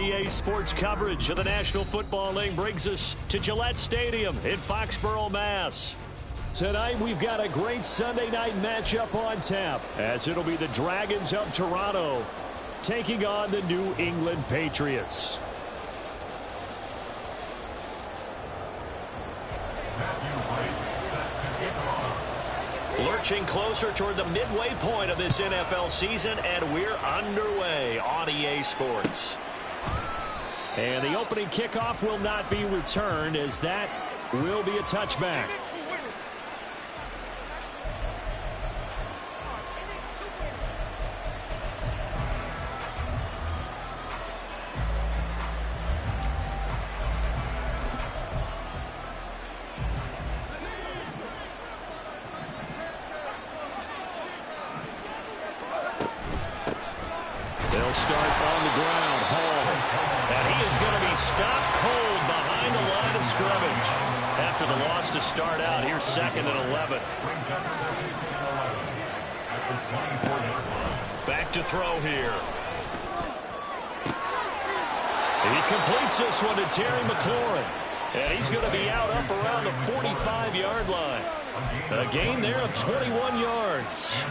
EA Sports coverage of the National Football League brings us to Gillette Stadium in Foxborough, Mass. Tonight, we've got a great Sunday night matchup on tap, as it'll be the Dragons of Toronto taking on the New England Patriots. Lurching closer toward the midway point of this NFL season, and we're underway on EA Sports. And the opening kickoff will not be returned, as that will be a touchback. They'll start on the ground. Hall. And he is going to be stopped cold behind the line of scrimmage. After the loss to start out, here's 2nd and 11. Back to throw here. He completes this one to Terry McLaurin. And he's going to be out up around the 45-yard line. A gain there of 21 yards.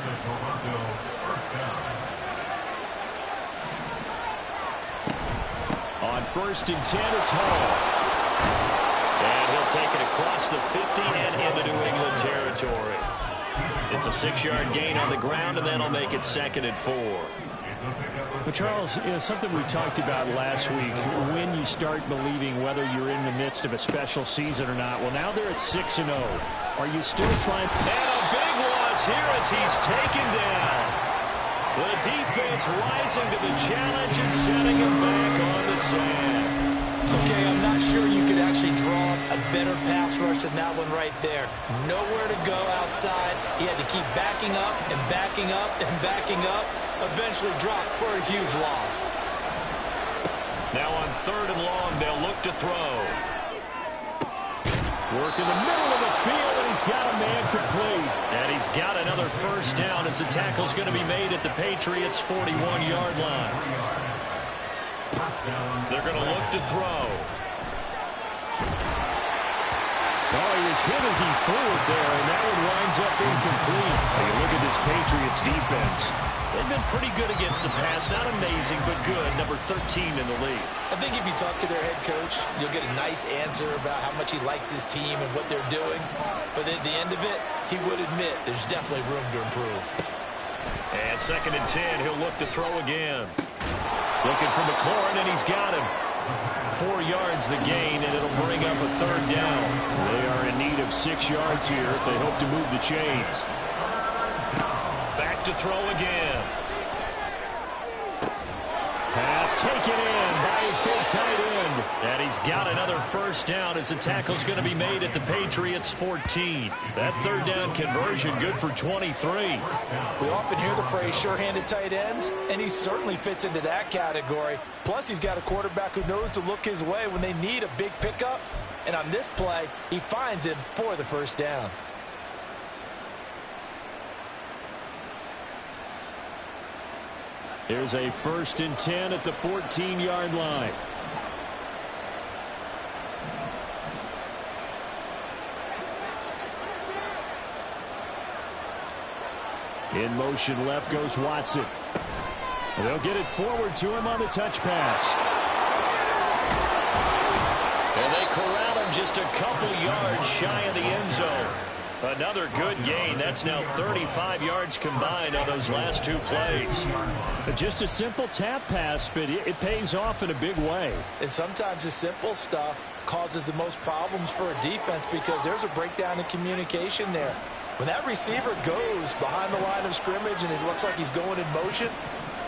On 1st and 10, it's Hall. And he'll take it across the 50 and into New England territory. It's a 6-yard gain on the ground, and then he'll make it 2nd and 4. But Charles, something we talked about last week, when you start believing whether you're in the midst of a special season or not. Well, now they're at 6-0. Are you still trying? And a big loss here as he's taken down. The defense rising to the challenge and setting him back on the sand. Okay, I'm not sure you could actually draw a better pass rush than that one right there. Nowhere to go outside. He had to keep backing up and backing up and backing up. Eventually dropped for a huge loss. Now on 3rd and long, they'll look to throw. Work in the middle of the field, and he's got a man complete. And he's got another first down as the tackle's going to be made at the Patriots' 41-yard line. They're going to look to throw. Oh, he was hit as he threw it there, and that one winds up incomplete. Hey, look at this Patriots defense. They've been pretty good against the pass. Not amazing, but good. Number 13 in the league. I think if you talk to their head coach, you'll get a nice answer about how much he likes his team and what they're doing. But at the end of it, he would admit there's definitely room to improve. And 2nd and 10, he'll look to throw again. Looking for McLaurin, and he's got him. 4 yards the gain, and it'll bring up a 3rd down. They are in need of 6 yards here if they hope to move the chains. Back to throw again. Pass taken in by his big tight end. And he's got another first down as the tackle's going to be made at the Patriots' 14. That 3rd down conversion good for 23. We often hear the phrase sure-handed tight ends, and he certainly fits into that category. Plus, he's got a quarterback who knows to look his way when they need a big pickup. And on this play, he finds him for the first down. Here's a 1st and 10 at the 14-yard line. In motion left goes Watson. They'll get it forward to him on the touch pass. And they corral him just a couple yards shy of the end zone. Another good gain. That's now 35 yards combined on those last 2 plays. Just a simple tap pass, but it pays off in a big way. And sometimes the simple stuff causes the most problems for a defense because there's a breakdown in communication there. When that receiver goes behind the line of scrimmage and it looks like he's going in motion,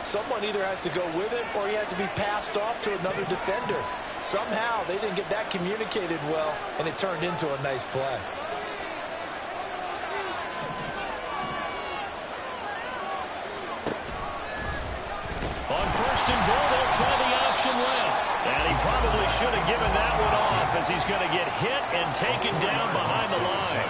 someone either has to go with him or he has to be passed off to another defender. Somehow they didn't get that communicated well, and it turned into a nice play. On 1st and goal, they'll try the option left. And he probably should have given that one off as he's going to get hit and taken down behind the line.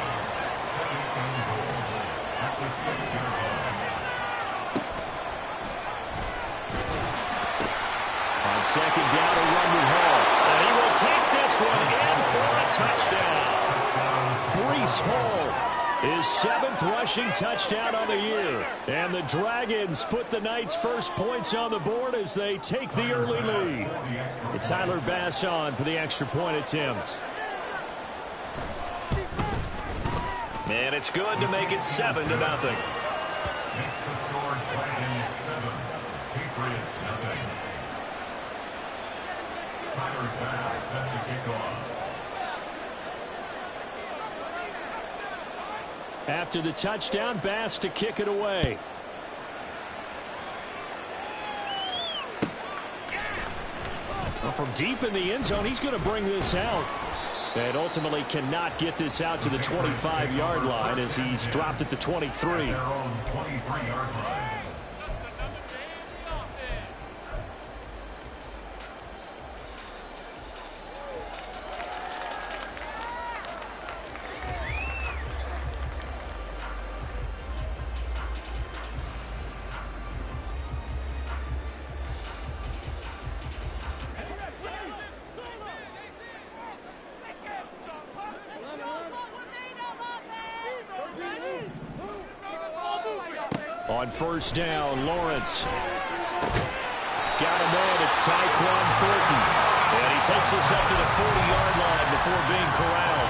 second down to run with Hall. And he will take this one in for a touchdown. Breece Hall, his 7th rushing touchdown on the year. And the Dragons put the Knights' first points on the board as they take the early lead. It's Tyler Bass on for the extra point attempt. And it's good to make it 7-0. Makes the score Dragons 7, Patriots nothing. Tyler Bass set to kick off. After the touchdown, Bass to kick it away. Well, from deep in the end zone, he's going to bring this out. And ultimately cannot get this out to the 25-yard line as he's dropped at the 23. Their own 23-yard line. On first down, Lawrence. Got a man, it's Tyquan Thornton. And he takes us up to the 40-yard line before being corralled.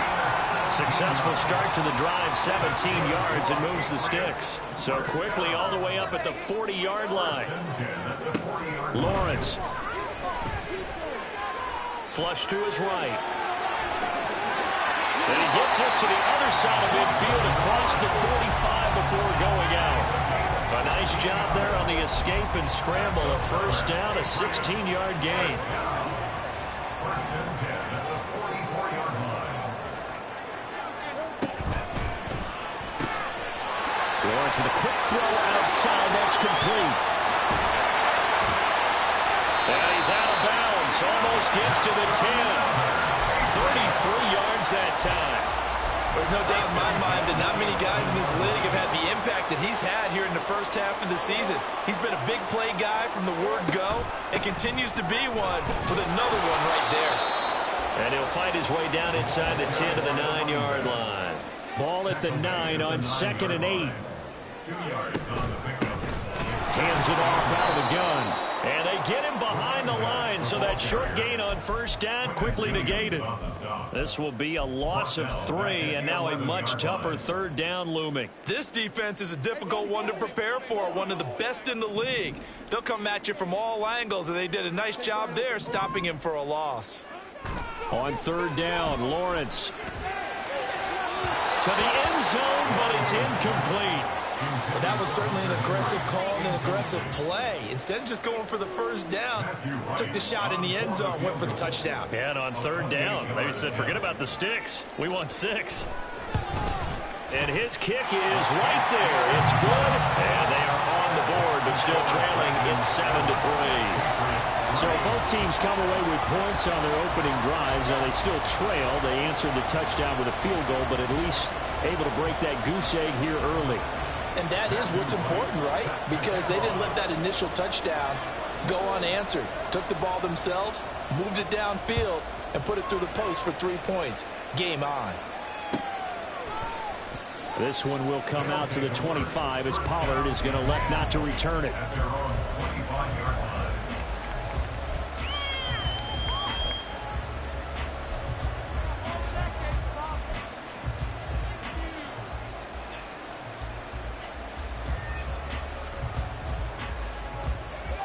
Successful start to the drive, 17 yards, and moves the sticks. So quickly all the way up at the 40-yard line. Lawrence. Flush to his right. And he gets us to the other side of midfield across the 45 before going out. A nice job there on the escape and scramble. A first down, a 16-yard gain. First and 10 at the 44-yard line. Lawrence with a quick throw outside. That's complete. And he's out of bounds. Almost gets to the 10. 33 yards that time. There's no doubt in my mind that not many guys in this league have had the impact that he's had here in the first half of the season. He's been a big play guy from the word go and continues to be one with another one right there. And he'll find his way down inside the 10 to the 9-yard line. Ball at the 9 on 2nd and 8. 2 yards on the pickup. Hands it off out of the gun. And they get him behind the line, so that short gain on first down quickly negated. This will be a loss of 3, and now a much tougher third down looming. This defense is a difficult one to prepare for, one of the best in the league. They'll come at you from all angles, and they did a nice job there stopping him for a loss. On third down, Lawrence. To the end zone, but it's incomplete. But that was certainly an aggressive call and an aggressive play. Instead of just going for the first down, took the shot in the end zone, went for the touchdown. And on third down, they said, forget about the sticks. We want 6. And his kick is right there. It's good. And they are on the board, but still trailing. It's 7-3. So both teams come away with points on their opening drives. Now they still trail. They answered the touchdown with a field goal, but at least able to break that goose egg here early. And that is what's important, right? Because they didn't let that initial touchdown go unanswered. Took the ball themselves, moved it downfield, and put it through the post for 3 points. Game on. This one will come out to the 25 as Pollard is going to elect not to return it. At their own 25-yard line.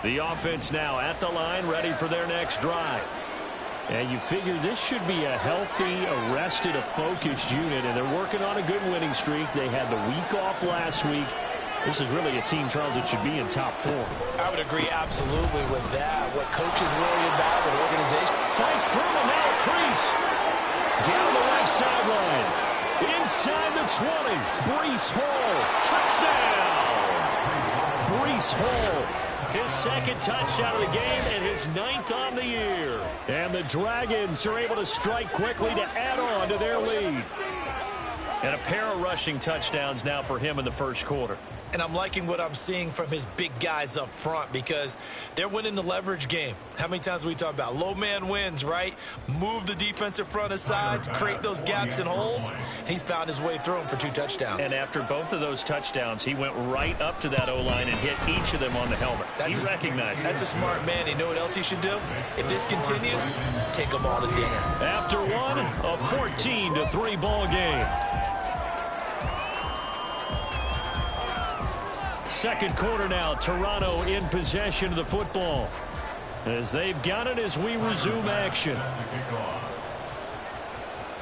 The offense now at the line, ready for their next drive. And you figure this should be a healthy, arrested, a focused unit, and they're working on a good winning streak. They had the week off last week. This is really a team, Charles, that should be in top 4. I would agree absolutely with that. What coaches worry about, what organization. Fights through and now a crease. Down the left sideline. Inside the 20. Breece Hall. Touchdown. Breece Hall. His second touchdown of the game and his 9th on the year. And the Dragons are able to strike quickly to add on to their lead. And a pair of rushing touchdowns now for him in the first quarter. and I'm liking what I'm seeing from his big guys up front because they're winning the leverage game. How many times we talk about low man wins, right? Move the defensive front aside, create those gaps and holes. He's found his way through them for 2 touchdowns. And after both of those touchdowns, he went right up to that O-line and hit each of them on the helmet. He recognized it. That's a smart man. You know what else he should do? If this continues, take them all to dinner. After one, a 14-3 ball game. Second quarter now, Toronto in possession of the football. As they've got it as we resume action.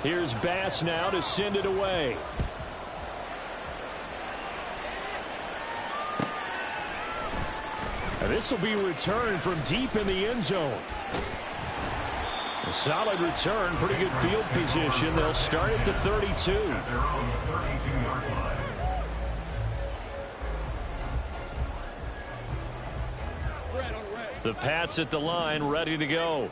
Here's Bass now to send it away. This will be returned from deep in the end zone. A solid return, pretty good field position. They'll start at the 32. The Pats at the line, ready to go.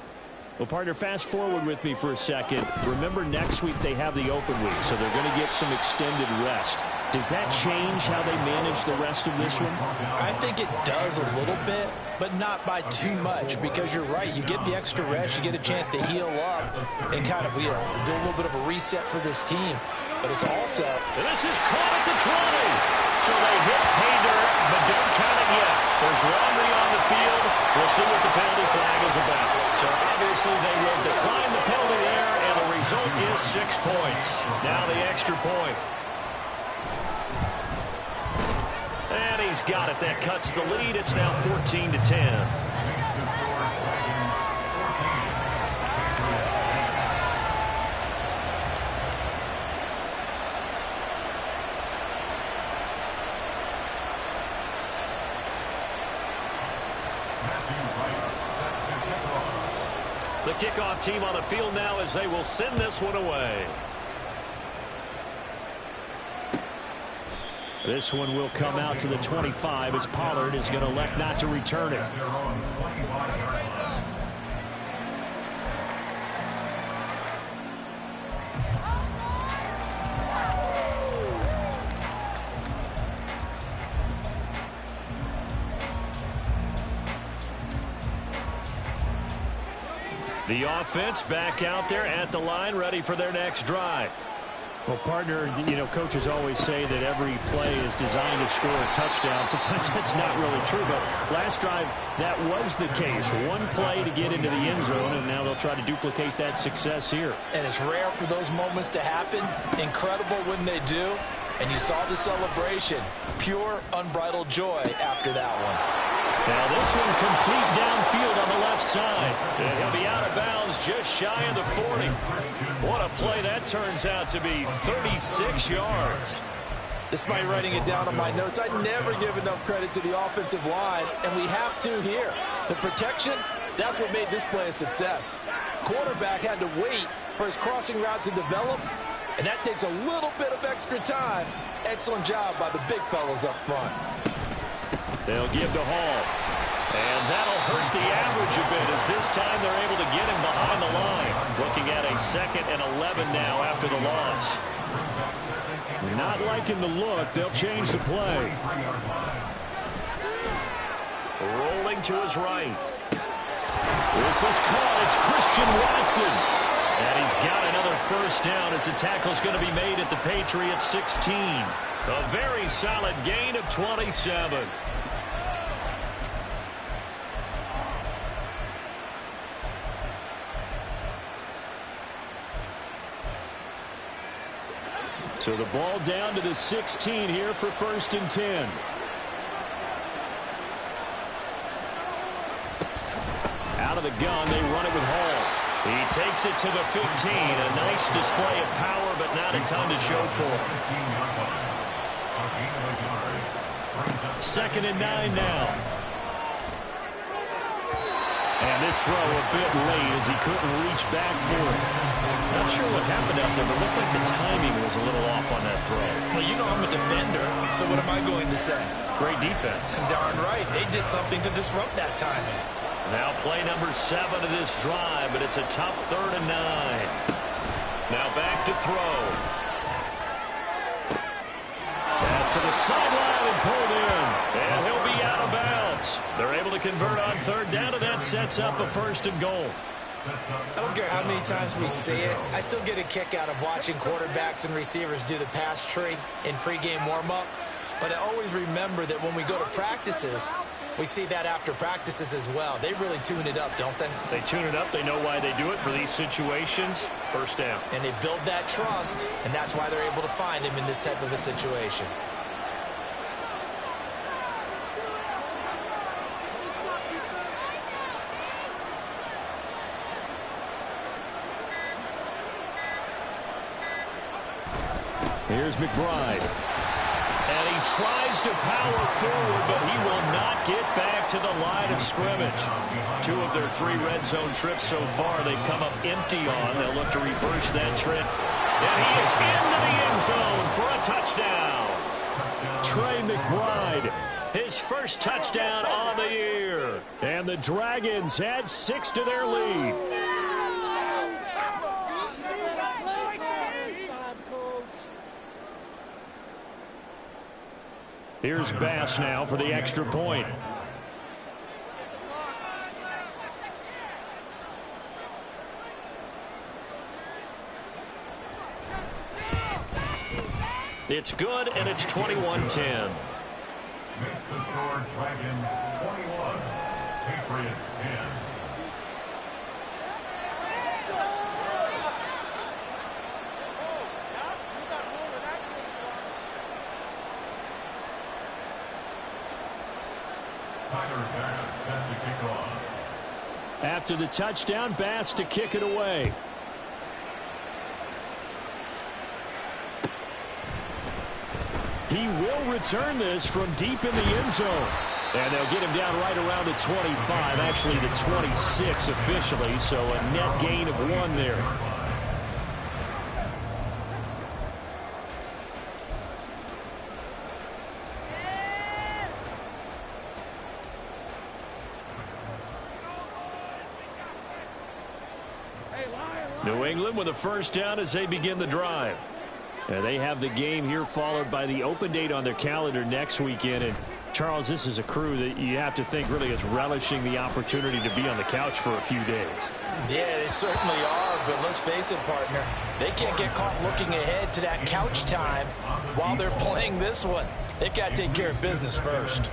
Well, partner, fast forward with me for a second. Remember, next week they have the open week, so they're going to get some extended rest. Does that change how they manage the rest of this one? I think it does a little bit, but not by too much, because you're right. You get the extra rest, you get a chance to heal up and kind of do a little bit of a reset for this team. But it's also... And this is caught at the 20. So they hit pay dirt, but don't count it yet. There's laundry on the field. We'll see what the penalty flag is about. So obviously they will decline the penalty there, and the result is 6 points. Now the extra point. And he's got it. That cuts the lead. It's now 14-10. The kickoff team on the field now as they will send this one away. This one will come out to the 25 as Pollard is going to elect not to return it. The offense back out there at the line, ready for their next drive. Well, partner, coaches always say that every play is designed to score a touchdown. Sometimes that's not really true, but last drive, that was the case. One play to get into the end zone, and now they'll try to duplicate that success here. And it's rare for those moments to happen. Incredible when they do. And you saw the celebration. Pure, unbridled joy after that one. Now this one complete downfield on the left side. And he'll be out of bounds just shy of the 40. What a play that turns out to be. 36 yards. Despite writing it down on my notes, I never give enough credit to the offensive line, and we have to here. The protection, that's what made this play a success. Quarterback had to wait for his crossing route to develop, and that takes a little bit of extra time. Excellent job by the big fellas up front. They'll give to Hall. And that'll hurt the average a bit as this time they're able to get him behind the line. Looking at a 2nd and 11 now after the loss. Not liking the look. They'll change the play. Rolling to his right. This is caught. It's Christian Watson. And he's got another first down as the tackle's going to be made at the Patriots 16. A very solid gain of 27. So the ball down to the 16 here for 1st and 10. Out of the gun, they run it with Hall. He takes it to the 15. A nice display of power, but not a ton to show for it. 2nd and 9 now. And this throw a bit late as he couldn't reach back for it. Not sure what happened out there, but looked like the timing was a little off on that throw. Well, I'm a defender, so what am I going to say? Great defense. Darn right. They did something to disrupt that timing. Now play number 7 of this drive, but it's a tough 3rd and 9. Now back to throw. Pass to the sideline and pulled in. convert on third down, and that sets up a 1st and goal. I don't care how many times we see it. I still get a kick out of watching quarterbacks and receivers do the pass tree in pregame warm-up. But I always remember that when we go to practices, we see that after practices as well. They really tune it up, don't they? They tune it up. They know why they do it for these situations. 1st down. And they build that trust, and that's why they're able to find him in this type of a situation. Here's McBride. And he tries to power forward, but he will not get back to the line of scrimmage. 2 of their 3 red zone trips so far, they've come up empty on. They'll look to reverse that trip. And he is into the end zone for a touchdown. Trey McBride, his first touchdown on the year. And the Dragons add 6 to their lead. Here's Bass now for the extra point. It's good, and it's 21-10. Makes the score Dragons 21, Patriots 10. Tyler Bass set to kick off. After the touchdown, Bass to kick it away. He will return this from deep in the end zone. And they'll get him down right around the 25, actually the 26 officially, so a net gain of 1 there. New England with a 1st down as they begin the drive. And they have the game here followed by the open date on their calendar next weekend. And Charles, this is a crew that you have to think really is relishing the opportunity to be on the couch for a few days. Yeah, they certainly are, but let's face it, partner. They can't get caught looking ahead to that couch time while they're playing this one. They've got to take care of business first.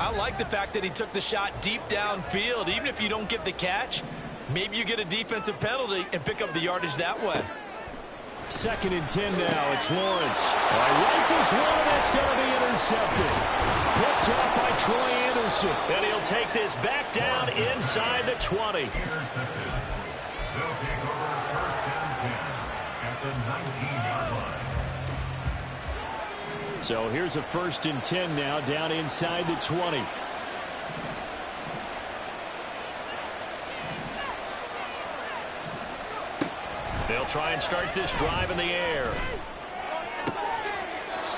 I like the fact that he took the shot deep downfield. Even if you don't get the catch, maybe you get a defensive penalty and pick up the yardage that way. 2nd and 10 now. It's Lawrence. Rifles one, that's going to be intercepted. Picked up by Troy Anderson. And he'll take this back down inside the 20. Intercepted. They'll take over 1st and 10 at the 19-yard line. So here's a 1st and 10 now down inside the 20. They'll try and start this drive in the air.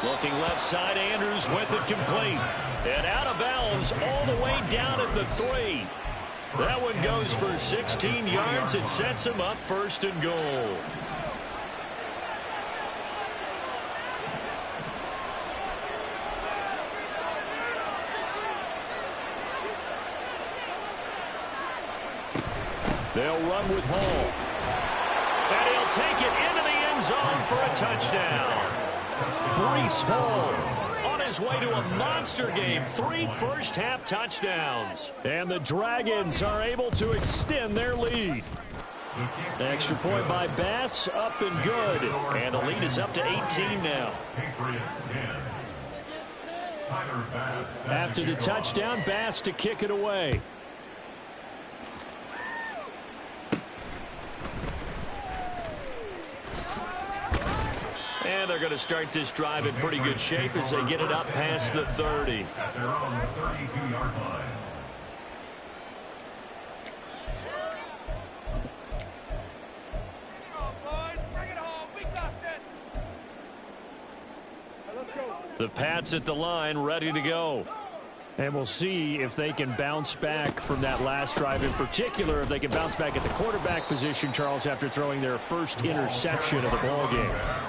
Looking left side, Andrews with it complete. And out of bounds all the way down at the 3. That one goes for 16 yards. It sets him up 1st and goal. They'll run with Hall. And he'll take it into the end zone for a touchdown. Breece Hall on his way to a monster game. 3 first-half touchdowns. And the Dragons are able to extend their lead. Extra point by Bass, up and good. And the lead is up to 18 now. Patriots 10. Tyler Bass set to After the kick off. touchdown, Bass to kick it away. And they're going to start this drive in pretty good shape as they get it up past the 30. At their own 32-yard line. The Pats at the line, ready to go. And we'll see if they can bounce back from that last drive, in particular, if they can bounce back at the quarterback position, Charles, after throwing their first interception of the ball game.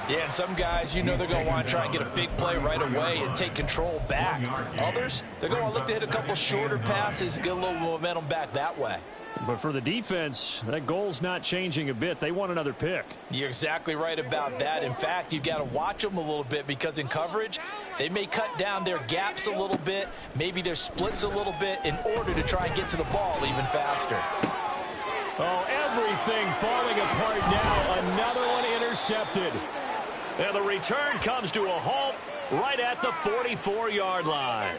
Yeah, and some guys, you know they're going to want to try and get a big play right away and take control back. Others, they're going to look to hit a couple shorter passes, get a little momentum back that way. But for the defense, that goal's not changing a bit. They want another pick. You're exactly right about that. In fact, you've got to watch them a little bit because in coverage, they may cut down their gaps a little bit, maybe their splits a little bit in order to try and get to the ball even faster. Oh, everything falling apart now. Another one intercepted. And the return comes to a halt right at the 44-yard line.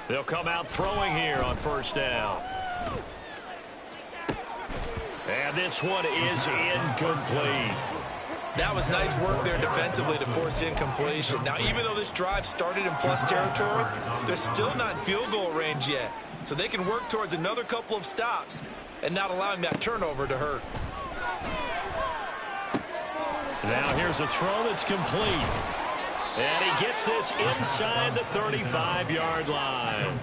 They'll come out throwing here on first down. And this one is incomplete. That was nice work there defensively to force incompletion. Now, even though this drive started in plus territory, they're still not in field goal range yet. So they can work towards another couple of stops and not allowing that turnover to hurt. Now here's a throw that's complete. And he gets this inside the 35-yard line.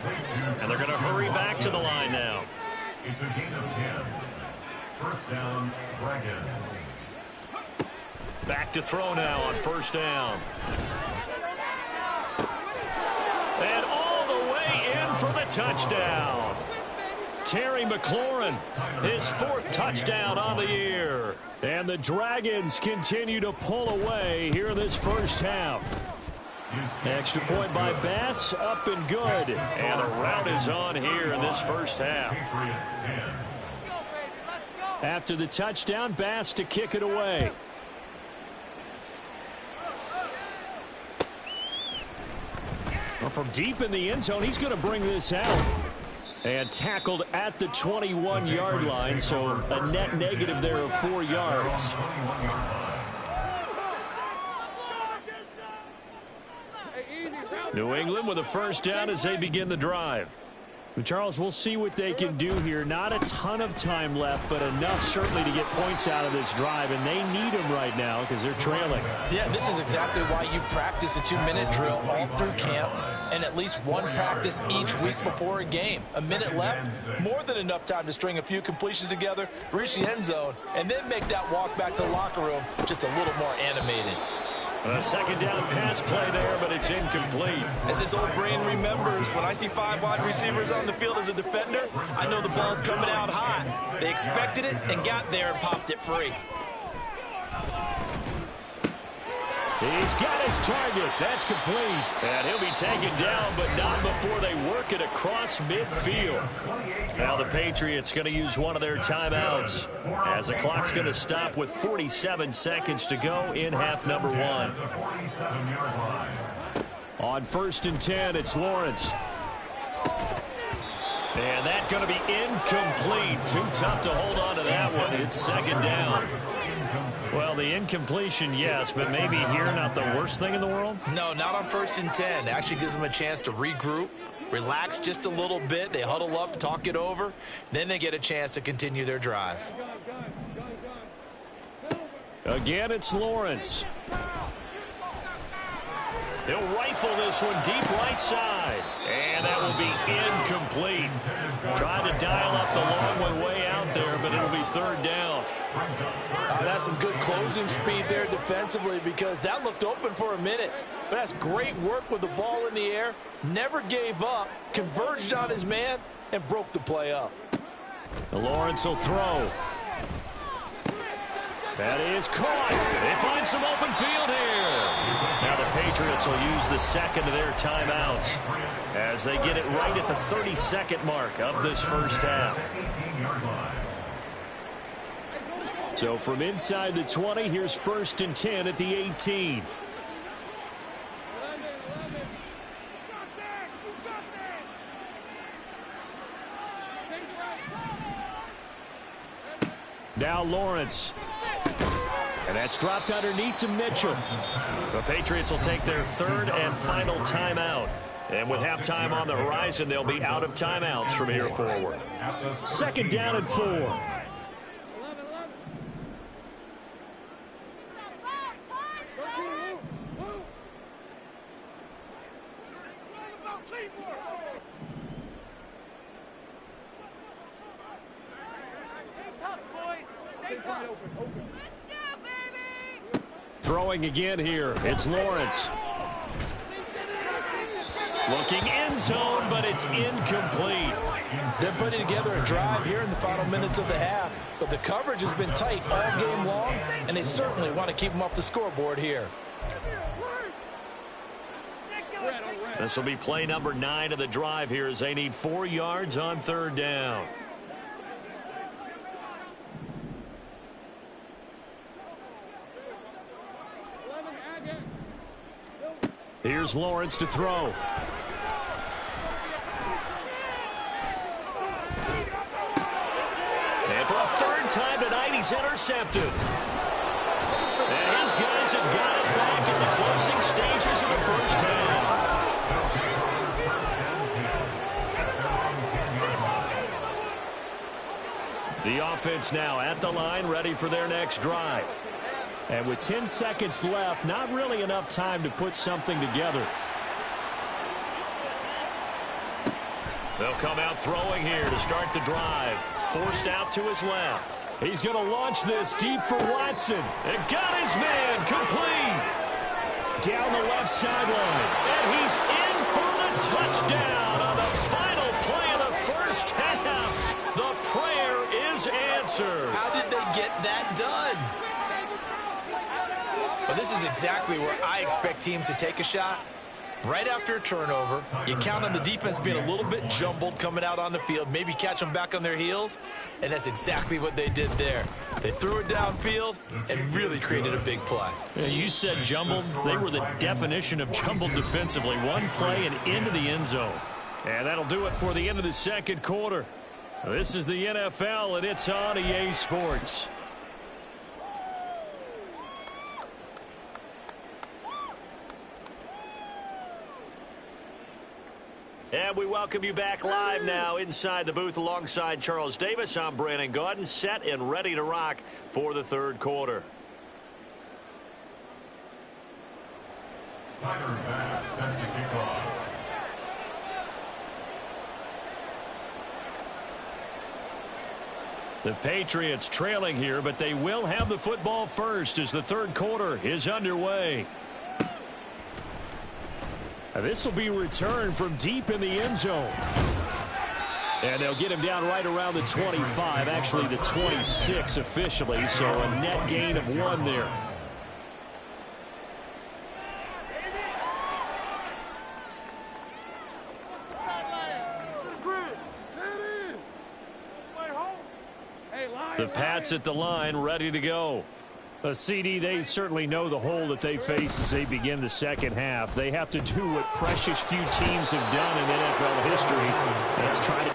And they're going to hurry back to the line now. It's a gain of 10. First down, Dragons. Back to throw now on first down. And all the way in for the touchdown. Terry McLaurin, his fourth touchdown on the year. And the Dragons continue to pull away here in this first half. Extra point by Bass, up and good. And the rout is on here in this first half. After the touchdown, Bass to kick it away. Well, from deep in the end zone, he's going to bring this out. And tackled at the 21-yard line, so a net negative there of 4 yards. New England with a first down as they begin the drive. Charles, we'll see what they can do here. Not a ton of time left, but enough certainly to get points out of this drive, and they need them right now because they're trailing. Yeah, this is exactly why you practice a 2-minute drill all through camp and at least one practice each week before a game. A minute left, more than enough time to string a few completions together, reach the end zone, and then make that walk back to the locker room just a little more animated. A second down pass play there, but it's incomplete. As his old brain remembers, when I see 5 wide receivers on the field as a defender, I know the ball's coming out hot. They expected it and got there and popped it free. He's got his target. That's complete. And he'll be taken down, but not before they work it across midfield. Now the Patriots going to use one of their timeouts as the clock's going to stop with 47 seconds to go in half number 1. On first and 10, it's Lawrence. And that's going to be incomplete. Too tough to hold on to that one. It's second down. Well, the incompletion, yes, but maybe here not the worst thing in the world? No, not on first and 10. It actually gives them a chance to regroup, relax just a little bit. They huddle up, talk it over. Then they get a chance to continue their drive. Again, it's Lawrence. They'll rifle this one deep right side. And that will be incomplete. Trying to dial up the long one way out there, but it'll be third down. That's some good closing speed there defensively because that looked open for a minute. But that's great work with the ball in the air. Never gave up, converged on his man, and broke the play up. Lawrence will throw. That is caught. They find some open field here. Now the Patriots will use the second of their timeouts as they get it right at the 32nd mark of this first half. So from inside the 20, here's first and 10 at the 18. Now Lawrence. And And that's dropped underneath to Mitchell. The Patriots will take their third and final timeout. And with halftime on the horizon, they'll be out of timeouts from here forward. Second down and 4. Throwing again here. It's Lawrence. Looking end zone, but it's incomplete. They're putting together a drive here in the final minutes of the half. But the coverage has been tight all game long, and they certainly want to keep them off the scoreboard here. This will be play number 9 of the drive here as they need 4 yards on third down. Here's Lawrence to throw. And for a third time tonight, he's intercepted. And his guys have got it back in the closing stages of the first half. The offense now at the line, ready for their next drive. And with 10 seconds left, not really enough time to put something together. They'll come out throwing here to start the drive. Forced out to his left. He's going to launch this deep for Watson. And got his man complete. Down the left sideline. And he's in for the touchdown on the final play of the first half. The prayer is answered. How did they get that done? Well, this is exactly where I expect teams to take a shot. Right after a turnover, you count on the defense being a little bit jumbled coming out on the field, maybe catch them back on their heels, and that's exactly what they did there. They threw it downfield and really created a big play. Yeah, you said jumbled. They were the definition of jumbled defensively. One play and into the end zone. And that'll do it for the end of the second quarter. This is the NFL, and it's on EA Sports. And we welcome you back live now inside the booth alongside Charles Davis. I'm Brandon Gaudin, set and ready to rock for the third quarter. Tiger Bass sets the kickoff. The Patriots trailing here, but they will have the football first as the third quarter is underway. This will be returned from deep in the end zone. And they'll get him down right around the 25, actually the 26 officially, so a net gain of 1 there. The Pats at the line, ready to go. CD, they certainly know the hole that they face as they begin the second half. They have to do what precious few teams have done in NFL history. Let's try to